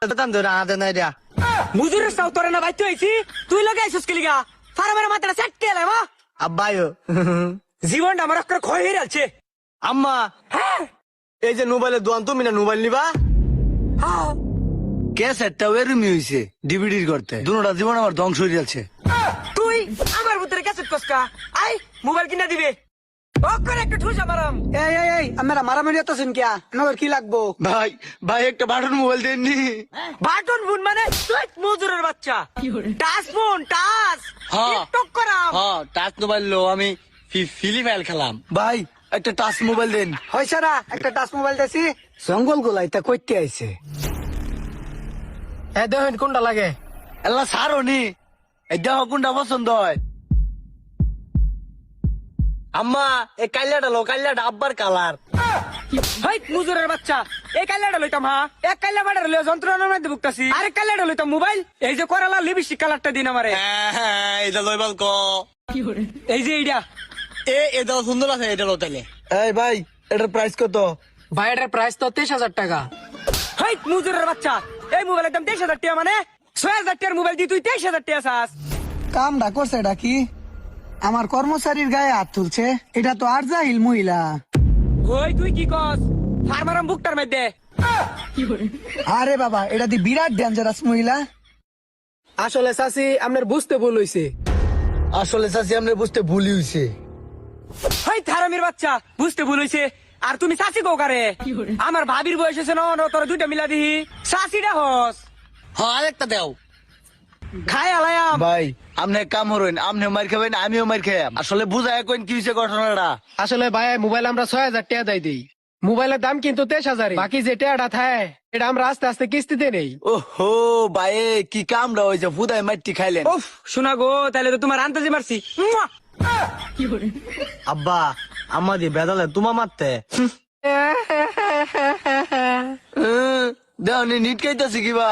ধরে আদে নাই দিয়া মুজুরের সাউ তোরে না বাইতে হইছি তুই লগে আইছস কি লিগা ফার্মের মাথাটা সেট কে লামা আব্বায়ো জীবনটা আমার একটা ক্ষয় হয়ে যাচ্ছে আম্মা এই যে মোবাইলের দোয়ান তুমি না মোবাইল নিবা ক্যাসেটটা এরমি হইছে ডিভিডির করতে দুটোটা জীবন আমার ধ্বংস হয়ে যাচ্ছে তুই আমার ভিতরে ক্যাসেট কসকা আই মোবাইল কিনা দিবে ওকরে একটা ঠুসা মারাম এই আমরা মারামারি হতেছেন কিয়া নগর কি লাগবো? ভাই ভাই একটা বাটন মোবাইল দেননি বাটন ফোন মানে তুই মুজুরের বাচ্চা টাচ ফোন টাচ টিকটক করাম টাচ মোবাইল লো আমি ফিলি ফাইল খেলাম ভাই একটা টাচ মোবাইল দেন হয়েছে না একটা টাচ মোবাইল দেছি জঙ্গল গোলা এটা কইতে আইছে দেখেন কোনটা লাগে এলা সারো নি এই দেহ কোনটা পছন্দ হয় আম্মা এই কাল্লাটা আব্বার কালার হাই মুজুরের বাচ্চা এই কাল্লাটা লইতাম এক কাল্লা বাড়ার লইয়া যন্ত্রণার মধ্যে ভুগতাছি আরেক কাল্লাটা লইতাম মোবাইল এই যে করালা লিপস্টিক কালারটা দিন আমারে এটা লইবাল ক এই যে এইটা এটা সুন্দর আছে এটা লোতাইলে এই ভাই এটার প্রাইস কত ভাই এটার প্রাইস তো 23,000 টাকা। হাই মুজুরের বাচ্চা এই মোবাইলের দাম 23,000 টাকা মানে 6,000 টাকার মোবাইল দি তুই 23,000 টাকা চাস কামটা করছে এটা কি আমার কর্মচারীর গায়ে হাত তুলছে এটা তো আর জাহিল মহিলা। ওই তুই কি কস ফার্মারাম বুকটার মধ্যে আরে বাবা এটা দি বিরাট ডেঞ্জারাস মহিলা। আসলে চাচি আপনার বুঝতে ভুল হইছে। আসলে চাচি আমরা বুঝতে ভুলই হইছে হাই থারামির বাচ্চা বুঝতে ভুল হইছে আর তুমি চাচি গো কারে আমার ভাবির বয়স হয়েছে না তোর দুইটা মিলা দিহি চাচিটা হস হ্যাঁ আরেকটা দেও খাই আলায়াম ভাই আপনি এক কাম হরেন আপনি মার খাবেন আমিও মার খাইয়াম আসলে বুঝায় কইন কি হইছে ঘটনাটা আসলে ভাই মোবাইল আমরা 6,000 টাকা দেই দিই মোবাইলের দাম কিন্তু 23,000 বাকি যে টাকাটা থাকে এটা আমরা আস্তে আস্তে কিস্তিতে নেই। ওহো ভাই কি কামটা হইছে ফুদায় মাটি খাইলেন উফ শোনা গো তাহলে তো তোমার আন্তাজি মারছি মুয়া। আব্বা আম্মা দি বেদালে তোমা মারতে দেওনি নিট খাইতেছি কিবা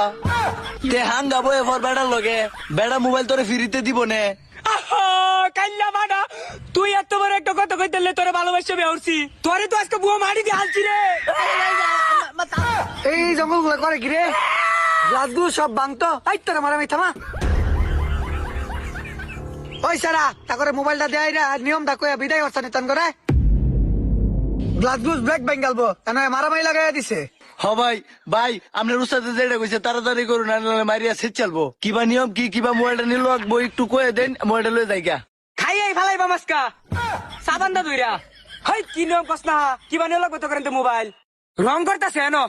তে হাঙ্গা বয়ে ফর বেড়ার লগে বেড়া মোবাইল তোরে ফিরিতে দিব নে আহা, কাল্লা বাড়া তুই এত বড় একটা কথা কইতে তোরে ভালোবাসা বেহরছি তোরে তো আজকে বুয়া মারি দিয়ে হালছি রে এই জঙ্গল গুলা করে কি রে গ্লাসগুলো সব ভাঙতো এই তোরা মারামারি থামা। ওই সারা তা করে মোবাইলটা দেয় রে আর নিয়মটা কইয়া বিদায় করছে নিতন করে গ্লাসগুলো ব্রেক বেঙ্গালবো কেন মারামারি লাগাইয়া দিছে। হ ভাই ভাই আপনার উস্তাদে যেটা কইছে তাড়াতাড়ি করুন নাহলে মারিয়া সেট চালবো কিবা নিয়ম কি কিবা মোবাইলটা নিল রাখবো একটু কয়ে দেন মোবাইলটা লয়ে যাই গা খাই এই ফালাই বামাসকা সাবানদা দুইরা হাই কি নিয়ম কস না কি বানিয়ে লাগবে তো করেন মোবাইল রং করতেছে এনো